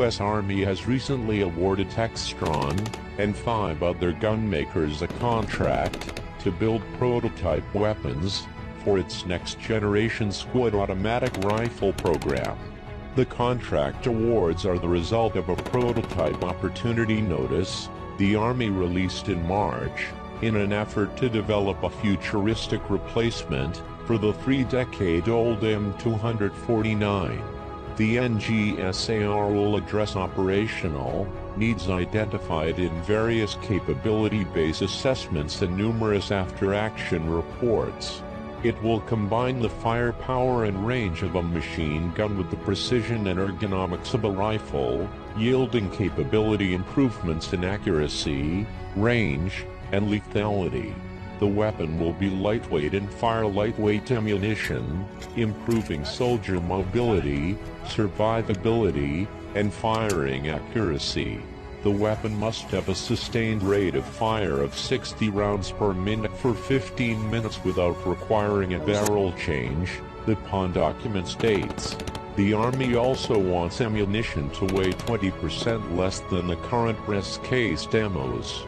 U.S. Army has recently awarded Textron and 5 other gun makers a contract to build prototype weapons for its next-generation Squad automatic rifle program. The contract awards are the result of a prototype opportunity notice the Army released in March, in an effort to develop a futuristic replacement for the 3-decade-old M249. The NGSAR will address operational needs identified in various capability-based assessments and numerous after-action reports. It will combine the firepower and range of a machine gun with the precision and ergonomics of a rifle, yielding capability improvements in accuracy, range, and lethality. The weapon will be lightweight and fire lightweight ammunition, improving soldier mobility, survivability, and firing accuracy. The weapon must have a sustained rate of fire of 60 rounds per minute for 15 minutes without requiring a barrel change, the PON document states. The Army also wants ammunition to weigh 20% less than the current breast-cased ammos.